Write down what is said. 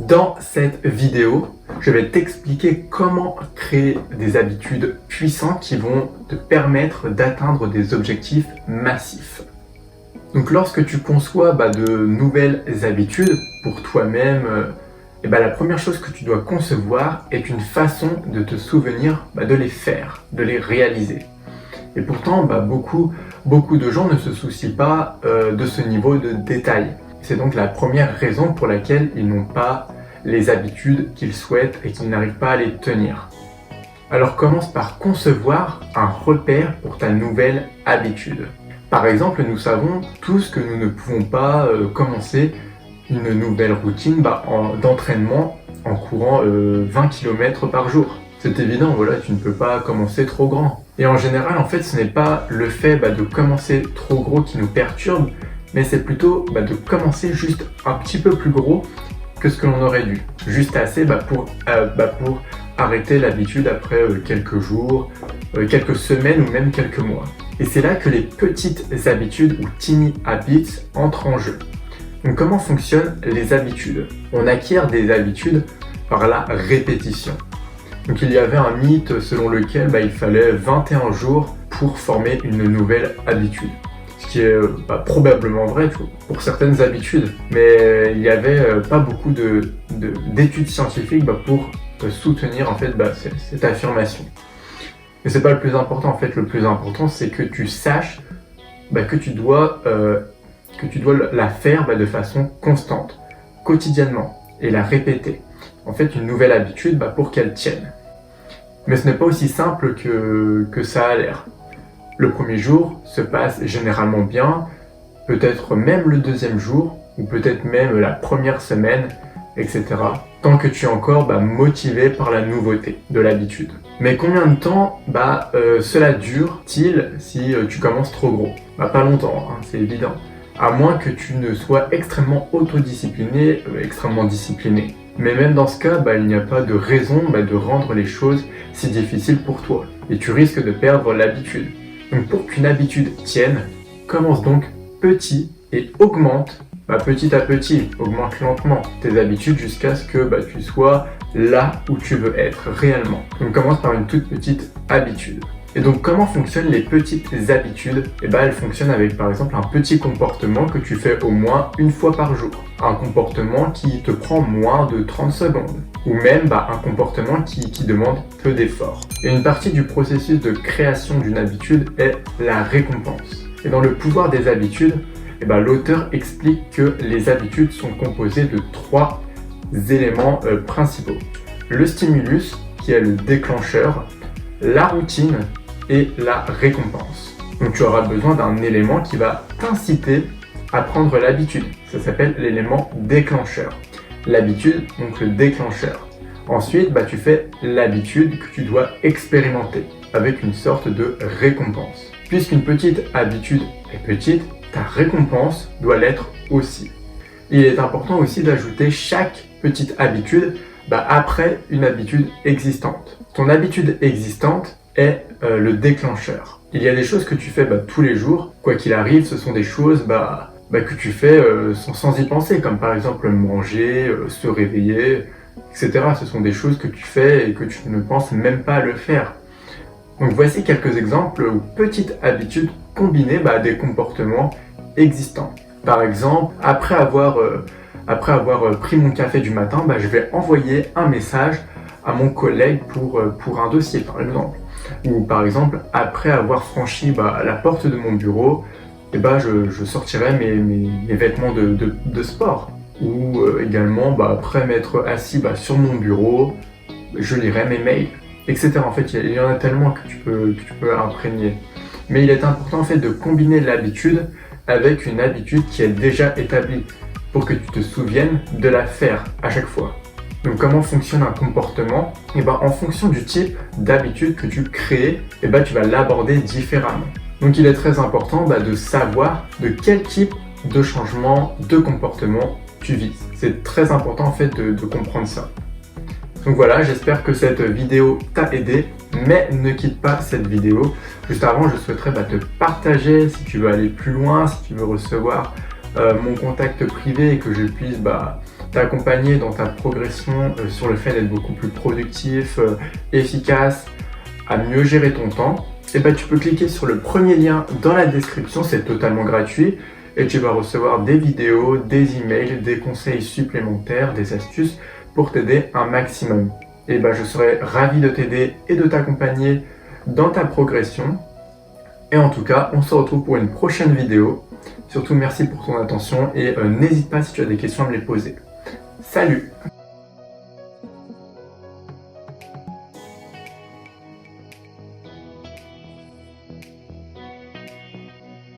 Dans cette vidéo, je vais t'expliquer comment créer des habitudes puissantes qui vont te permettre d'atteindre des objectifs massifs. Donc lorsque tu conçois de nouvelles habitudes pour toi-même, la première chose que tu dois concevoir est une façon de te souvenir de les faire, de les réaliser. Et pourtant, beaucoup de gens ne se soucient pas de ce niveau de détail. C'est donc la première raison pour laquelle ils n'ont pas les habitudes qu'ils souhaitent et qu'ils n'arrivent pas à les tenir. Alors commence par concevoir un repère pour ta nouvelle habitude. Par exemple, nous savons tous que nous ne pouvons pas commencer une nouvelle routine d'entraînement en courant 20 km par jour. C'est évident, tu ne peux pas commencer trop grand. Et en général, en fait, ce n'est pas le fait de commencer trop gros qui nous perturbe, mais c'est plutôt de commencer juste un petit peu plus gros que ce que l'on aurait dû. Juste assez pour arrêter l'habitude après quelques jours, quelques semaines ou même quelques mois. Et c'est là que les petites habitudes ou tiny habits entrent en jeu. Donc comment fonctionnent les habitudes? On acquiert des habitudes par la répétition. Donc il y avait un mythe selon lequel il fallait 21 jours pour former une nouvelle habitude. Ce qui est probablement vrai pour certaines habitudes, mais il n'y avait pas beaucoup d'études scientifiques pour soutenir en fait cette affirmation. Mais c'est pas le plus important en fait. Le plus important c'est que tu saches que tu dois la faire de façon constante, quotidiennement, et la répéter. En fait, une nouvelle habitude pour qu'elle tienne. Mais ce n'est pas aussi simple que ça a l'air. Le premier jour se passe généralement bien, peut-être même le deuxième jour, ou peut-être même la première semaine, etc. Tant que tu es encore motivé par la nouveauté de l'habitude. Mais combien de temps cela dure-t-il si tu commences trop gros? Pas longtemps, c'est évident. À moins que tu ne sois extrêmement autodiscipliné, extrêmement discipliné. Mais même dans ce cas, il n'y a pas de raison de rendre les choses si difficiles pour toi. Et tu risques de perdre l'habitude. Donc pour qu'une habitude tienne, commence donc petit et augmente petit à petit, augmente lentement tes habitudes jusqu'à ce que tu sois là où tu veux être réellement. Donc commence par une toute petite habitude. Et donc comment fonctionnent les petites habitudes? Elles fonctionnent avec par exemple un petit comportement que tu fais au moins une fois par jour. Un comportement qui te prend moins de 30 secondes. Ou même un comportement qui demande peu d'effort. Et une partie du processus de création d'une habitude est la récompense. Et dans le pouvoir des habitudes, l'auteur explique que les habitudes sont composées de 3 éléments principaux. Le stimulus, qui est le déclencheur, la routine et la récompense. Donc tu auras besoin d'un élément qui va t'inciter à prendre l'habitude. Ça s'appelle l'élément déclencheur. L'habitude, donc le déclencheur. Ensuite, tu fais l'habitude que tu dois expérimenter avec une sorte de récompense. Puisqu'une petite habitude est petite, ta récompense doit l'être aussi. Il est important aussi d'ajouter chaque petite habitude après une habitude existante. Ton habitude existante est le déclencheur. Il y a des choses que tu fais tous les jours. Quoi qu'il arrive, ce sont des choses que tu fais sans y penser, comme par exemple manger, se réveiller, etc. Ce sont des choses que tu fais et que tu ne penses même pas à le faire. Donc voici quelques exemples ou petites habitudes combinées à des comportements existants. Par exemple, après avoir pris mon café du matin, je vais envoyer un message à mon collègue pour un dossier par exemple. Ou par exemple, après avoir franchi la porte de mon bureau, je sortirai mes vêtements de sport. Ou également, après m'être assis sur mon bureau, je lirai mes mails, etc. En fait, il y en a tellement que tu peux imprégner. Mais il est important en fait de combiner l'habitude avec une habitude qui est déjà établie pour que tu te souviennes de la faire à chaque fois. Donc comment fonctionne un comportement? En fonction du type d'habitude que tu crées, tu vas l'aborder différemment. Donc il est très important de savoir de quel type de changement, de comportement tu vises. C'est très important en fait de comprendre ça. Donc voilà, j'espère que cette vidéo t'a aidé, mais ne quitte pas cette vidéo. Juste avant, je souhaiterais te partager si tu veux aller plus loin, si tu veux recevoir mon contact privé et que je puisse t'accompagner dans ta progression sur le fait d'être beaucoup plus productif, efficace, à mieux gérer ton temps, et bah, tu peux cliquer sur le premier lien dans la description, c'est totalement gratuit, et tu vas recevoir des vidéos, des emails, des conseils supplémentaires, des astuces pour t'aider un maximum. Et bah, je serai ravi de t'aider et de t'accompagner dans ta progression. Et en tout cas, on se retrouve pour une prochaine vidéo. Surtout, merci pour ton attention et n'hésite pas si tu as des questions à me les poser. Salut!